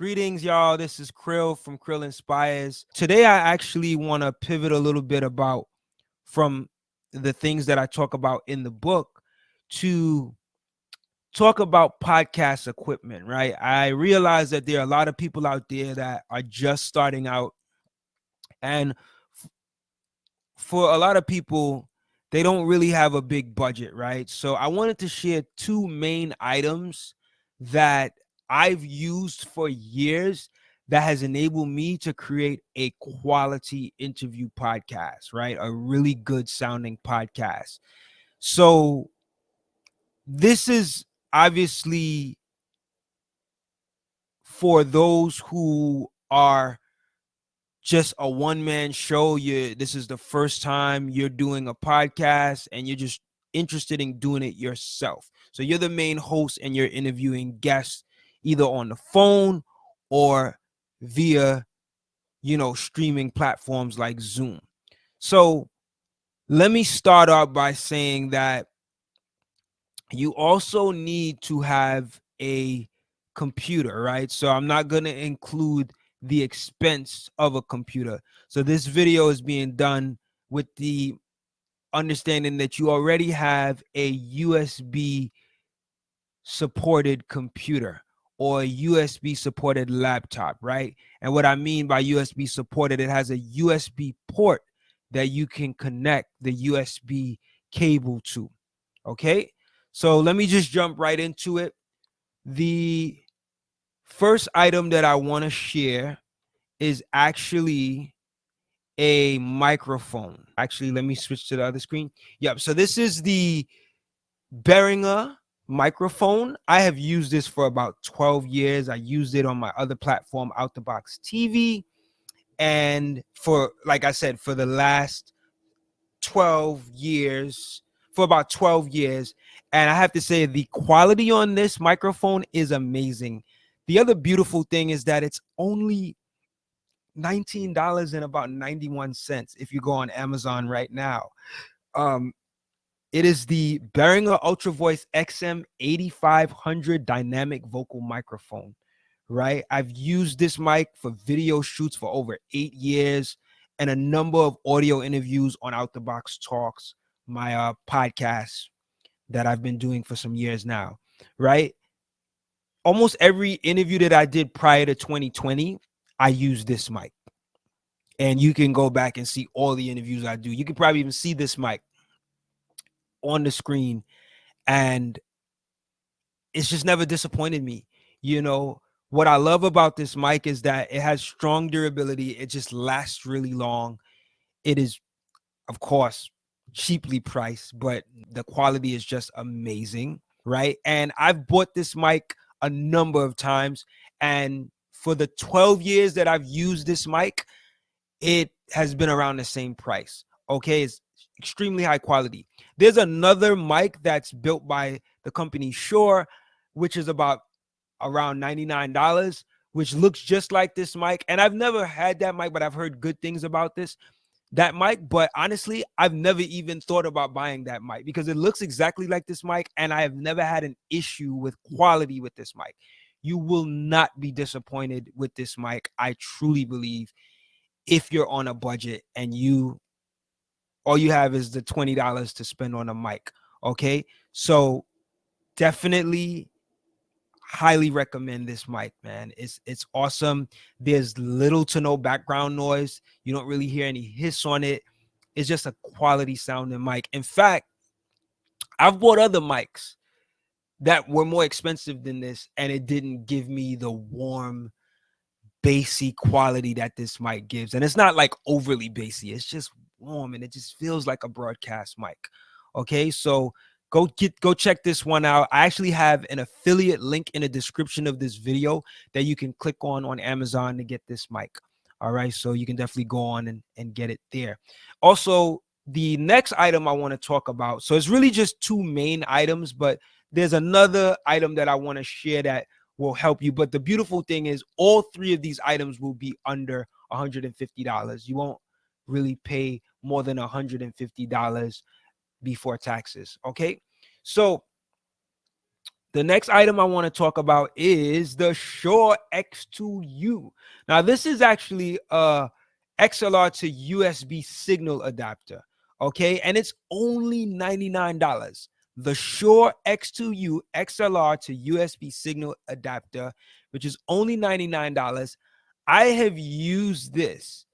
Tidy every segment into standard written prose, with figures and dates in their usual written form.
Greetings, y'all. This is Krill from Krill Inspires. Today, I actually want to pivot a little bit about from the things that I talk about in the book to talk about podcast equipment, right? I realize that there are a lot of people out there that are just starting out, and for a lot of people, they don't really have a big budget, right? So I wanted to share two main items that I've used for years that has enabled me to create a quality interview podcast, right? A really good sounding podcast. So this is obviously for those who are just a one-man show. This is the first time you're doing a podcast and you're just interested in doing it yourself. So you're the main host and you're interviewing guests either on the phone or via, streaming platforms like Zoom. So let me start out by saying that you also need to have a computer, right? So I'm not going to include the expense of a computer. So this video is being done with the understanding that you already have a USB supported computer or a USB supported laptop, right? And what I mean by USB supported, it has a USB port that you can connect the USB cable to. Okay, so let me just jump right into it. The first item that I want to share is actually a microphone. Actually, let me switch to the other screen. Yep, so this is the Behringer microphone. I have used this for about 12 years. I used it on my other platform, Out the Box TV. And for, like I said, for the last 12 years, for about 12 years. And I have to say the quality on this microphone is amazing. The other beautiful thing is that it's only $19 and about 91 cents if you go on Amazon right now. It is the Berringher Ultravoice XM 8500 dynamic vocal microphone, right? I've used this mic for video shoots for over 8 years and a number of audio interviews on Out the Box Talks, my podcast that I've been doing for some years now, right? Almost every interview that I did prior to 2020, I used this mic. And you can go back and see all the interviews I do. You can probably even see this mic on the screen, and it's just never disappointed me. What I love about this mic is that it has strong durability. It just lasts really long. It is, of course, cheaply priced, but the quality is just amazing, right? And I've bought this mic a number of times, and for the 12 years that I've used this mic, it has been around the same price. Okay, it's extremely high quality. There's another mic that's built by the company Shure, which is about around $99, which looks just like this mic. And I've never had that mic, but I've heard good things about that mic. But honestly, I've never even thought about buying that mic because it looks exactly like this mic, and I have never had an issue with quality with this mic. You will not be disappointed with this mic. I truly believe, if you're on a budget and all you have is the $20 to spend on a mic. Okay, so definitely highly recommend this mic, man. It's awesome. There's little to no background noise. You don't really hear any hiss on it. It's just a quality sounding mic. In fact, I've bought other mics that were more expensive than this, and it didn't give me the warm, bassy quality that this mic gives. And it's not like overly bassy. It's just warm, and it just feels like a broadcast mic. Okay, so go check this one out. I actually have an affiliate link in the description of this video that you can click on Amazon to get this mic. All right, so you can definitely go on and get it there. Also, the next item I want to talk about, so it's really just two main items, but there's another item that I want to share that will help you. But the beautiful thing is all three of these items will be under $150. You won't really pay more than $150 before taxes. Okay, so The next item I want to talk about is the Shure X2u. Now, this is actually a XLR to USB signal adapter, okay? And it's only $99. The Shure X2u XLR to USB signal adapter, which is only $99. I have used this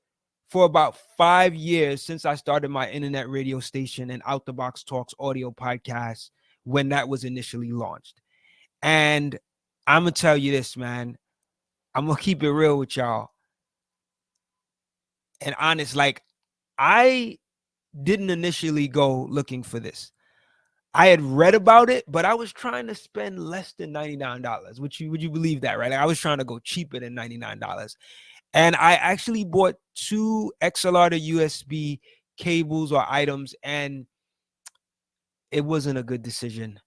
for about 5 years since I started my internet radio station and Out the Box Talks audio podcast when that was initially launched. And I'm gonna tell you this, man. I'm gonna keep it real with y'all and honest. Like, I didn't initially go looking for this. I had read about it, but I was trying to spend less than $99. Would you believe that, right? Like, I was trying to go cheaper than $99. And I actually bought 2 XLR to USB cables or items, and it wasn't a good decision.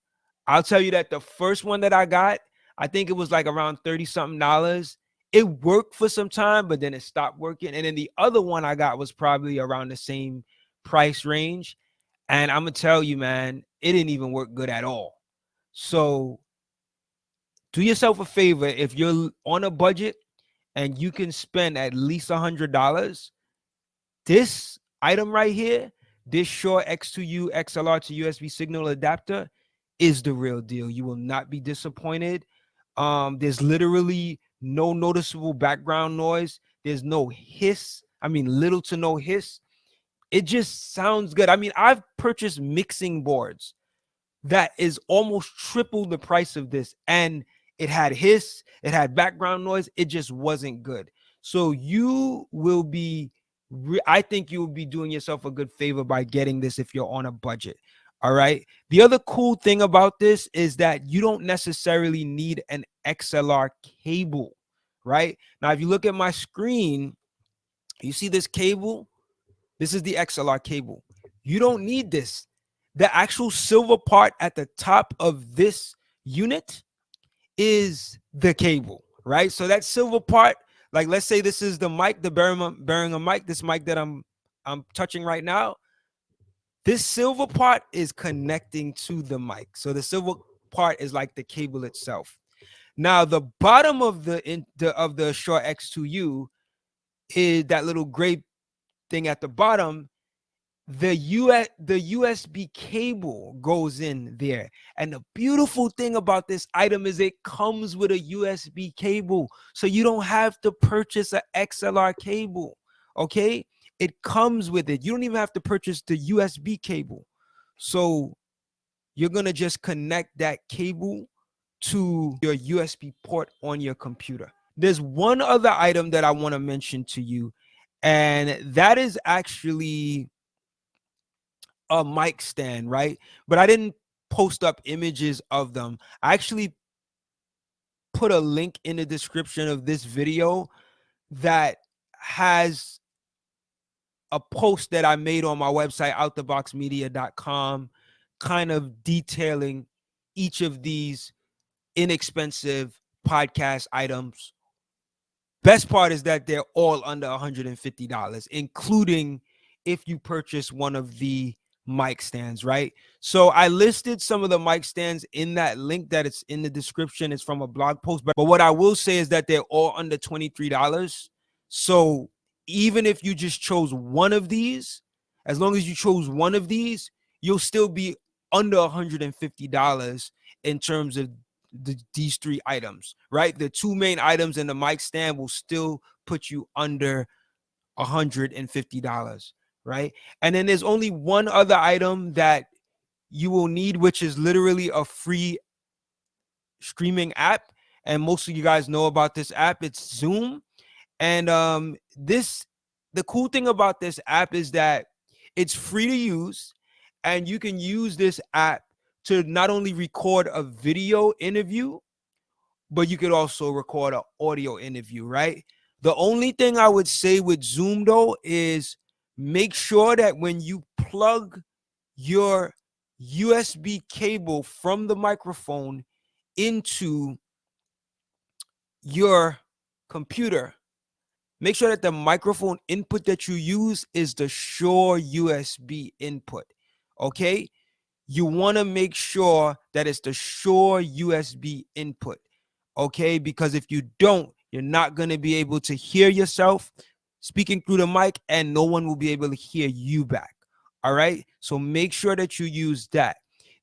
I'll tell you that the first one that I got, I think it was like around 30 something dollars. It worked for some time, but then it stopped working. And then the other one I got was probably around the same price range. And I'm going to tell you, man, it didn't even work good at all. So do yourself a favor. If you're on a budget and you can spend at least $100, this item right here, this Shure X2u XLR to USB signal adapter, is the real deal. You will not be disappointed. There's literally no noticeable background noise. There's no hiss. I mean, little to no hiss. It just sounds good. I mean, I've purchased mixing boards that is almost triple the price of this, and it had hiss, it had background noise. It just wasn't good. So you will be, I think you will be doing yourself a good favor by getting this if you're on a budget. All right. The other cool thing about this is that you don't necessarily need an XLR cable, right? Now, if you look at my screen, you see this cable. This is the XLR cable. You don't need this. The actual silver part at the top of this unit is the cable, right? So that silver part, like let's say this is the mic, the Berringher mic, this mic that I'm touching right now. This silver part is connecting to the mic. So the silver part is like the cable itself. Now the bottom of the Shure X2u is that little gray thing at the bottom. The USB cable goes in there. And the beautiful thing about this item is it comes with a USB cable. So you don't have to purchase an XLR cable. Okay? It comes with it. You don't even have to purchase the USB cable. So you're going to just connect that cable to your USB port on your computer. There's one other item that I want to mention to you, and that is actually a mic stand, right? But I didn't post up images of them. I actually put a link in the description of this video that has a post that I made on my website, outtheboxmedia.com, kind of detailing each of these inexpensive podcast items. Best part is that they're all under $150, including if you purchase one of the mic stands, right? So I listed some of the mic stands in that link that it's in the description. It's from a blog post, but what I will say is that they're all under $23. So even if you just chose one of these, as long as you chose one of these, you'll still be under $150 in terms of these 3 items, right? The 2 main items and the mic stand will still put you under $150, right? And then there's only one other item that you will need, which is literally a free streaming app. And most of you guys know about this app. It's Zoom. And the cool thing about this app is that it's free to use, and you can use this app to not only record a video interview, but you could also record an audio interview, right? The only thing I would say with Zoom, though, is make sure that when you plug your USB cable from the microphone into your computer, make sure that the microphone input that you use is the Shure USB input, okay? you want to make sure that it's the Shure USB input, okay? Because if you don't, you're not going to be able to hear yourself speaking through the mic, and no one will be able to hear you back. All right? So make sure that you use that.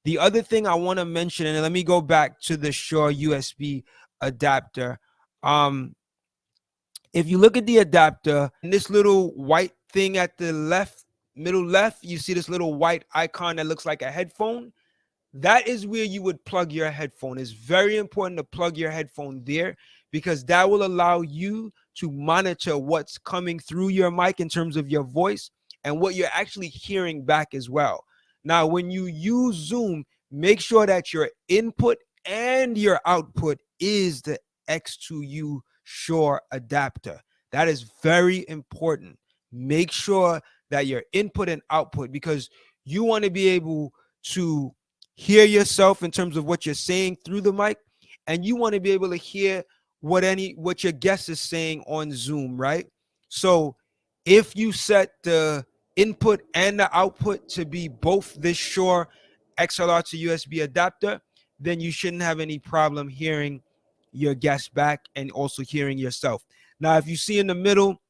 The other thing I want to mention, and let me go back to the Shure USB adapter. If you look at the adapter, and this little white thing at the middle left, you see this little white icon that looks like a headphone. That is where you would plug your headphone. It's very important to plug your headphone there, because that will allow you to monitor what's coming through your mic in terms of your voice and what you're actually hearing back as well. Now, when you use Zoom, make sure that your input and your output is the X2u Shure adapter. That is very important. Make sure that your input and output, because you want to be able to hear yourself in terms of what you're saying through the mic, and you want to be able to hear what your guest is saying on Zoom, right? So if you set the input and the output to be both this Shure XLR to USB adapter, then you shouldn't have any problem hearing your guest back and also hearing yourself. Now, if you see in the middle,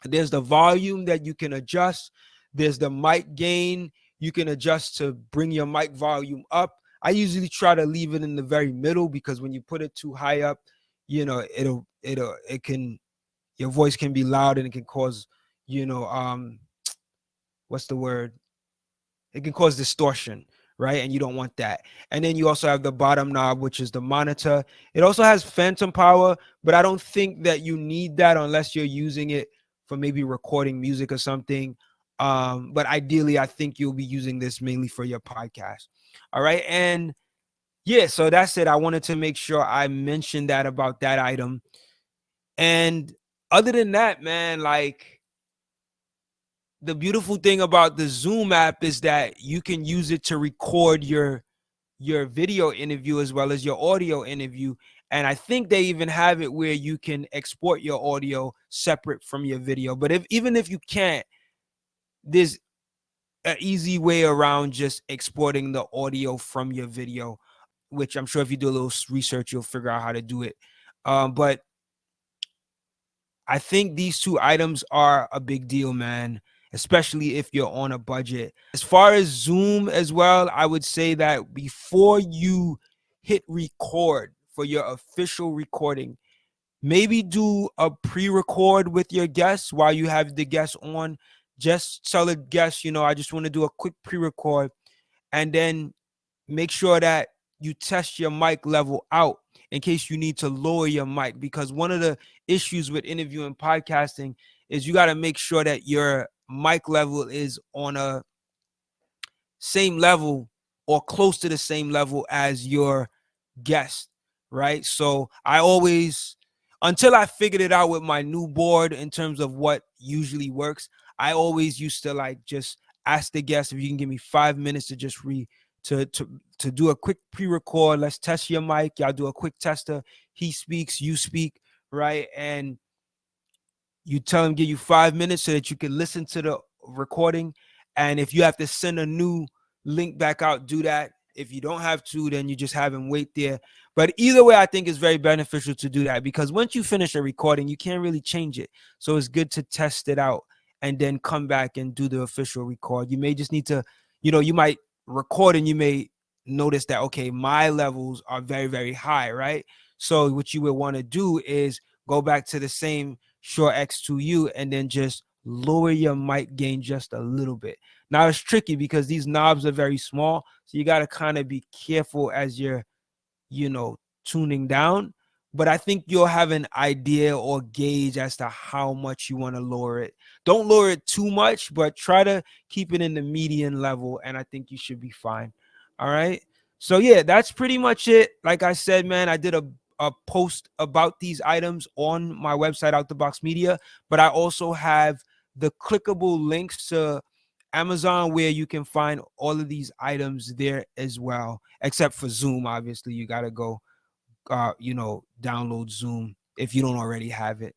there's the volume that you can adjust. There's the mic gain you can adjust to bring your mic volume up. I usually try to leave it in the very middle, because when you put it too high up, you know, your voice can be loud, and it can cause, what's the word? It can cause distortion, right? And you don't want that. And then you also have the bottom knob, which is the monitor. It also has phantom power, but I don't think that you need that unless you're using it for maybe recording music or something. But ideally, I think you'll be using this mainly for your podcast. All right. And yeah, so that's it. I wanted to make sure I mentioned that about that item. And other than that, man, like, the beautiful thing about the Zoom app is that you can use it to record your video interview as well as your audio interview. And I think they even have it where you can export your audio separate from your video. But even if you can't, there's an easy way around just exporting the audio from your video, which I'm sure if you do a little research, you'll figure out how to do it. But I think these two items are a big deal, man, especially if you're on a budget. As far as Zoom as well, I would say that before you hit record for your official recording, maybe do a pre-record with your guests while you have the guests on. Just tell the guests, I just want to do a quick pre-record, and then make sure that you test your mic level out in case you need to lower your mic, because one of the issues with interviewing podcasting is you got to make sure that your mic level is on a same level or close to the same level as your guest, right? So I always, until I figured it out with my new board in terms of what usually works, I always used to like just ask the guest if you can give me 5 minutes to just to do a quick pre-record. Let's test your mic. Y'all do a quick tester. He speaks, you speak, right? And you tell him, give you 5 minutes so that you can listen to the recording. And if you have to send a new link back out, do that. If you don't have to, then you just have him wait there. But either way, I think it's very beneficial to do that, because once you finish a recording, you can't really change it. So it's good to test it out and then come back and do the official record. You may just need to, you might record and you may notice that, okay, my levels are very, very high, right? So what you would want to do is go back to the same Shure X2u and then just lower your mic gain just a little bit. Now it's tricky because these knobs are very small, so you got to kind of be careful as you're, tuning down. But I think you'll have an idea or gauge as to how much you want to lower it. Don't lower it too much, but try to keep it in the median level, and I think you should be fine. All right. So yeah, that's pretty much it. Like I said, man, I did a post about these items on my website, Out the Box Media, but I also have the clickable links to Amazon where you can find all of these items there as well, except for Zoom. Obviously, you got to go, download Zoom if you don't already have it.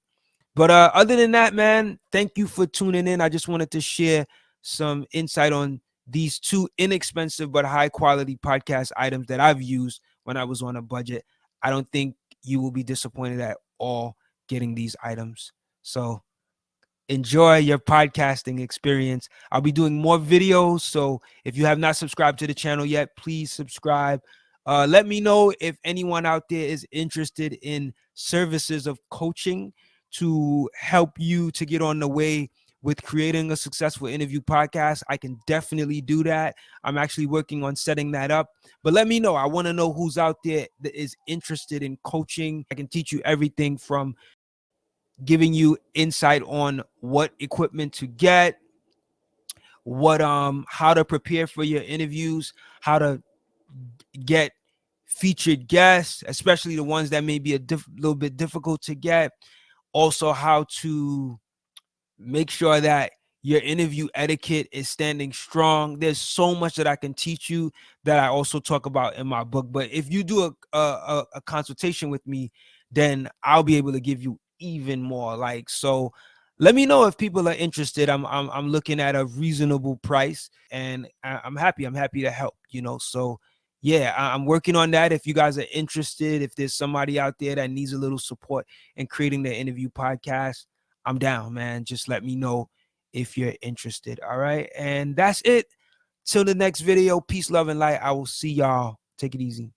But other than that, man, thank you for tuning in. I just wanted to share some insight on these two inexpensive but high quality podcast items that I've used when I was on a budget. I don't think you will be disappointed at all getting these items. So enjoy your podcasting experience. I'll be doing more videos. So if you have not subscribed to the channel yet, please subscribe. Let me know if anyone out there is interested in services of coaching to help you to get on the way with creating a successful interview podcast. I can definitely do that. I'm actually working on setting that up. But let me know. I want to know who's out there that is interested in coaching. I can teach you everything from giving you insight on what equipment to get, what how to prepare for your interviews, how to get featured guests, especially the ones that may be a little bit difficult to get. Also, how to make sure that your interview etiquette is standing strong. There's so much that I can teach you that I also talk about in my book. But if you do a consultation with me, then I'll be able to give you even more. Like, so let me know if people are interested. I'm looking at a reasonable price, and I'm happy to help, you know. So yeah, I'm working on that. If you guys are interested, if there's somebody out there that needs a little support in creating their interview podcast, I'm down, man. Just let me know if you're interested. All right. And that's it. Till the next video. Peace, love, and light. I will see y'all. Take it easy.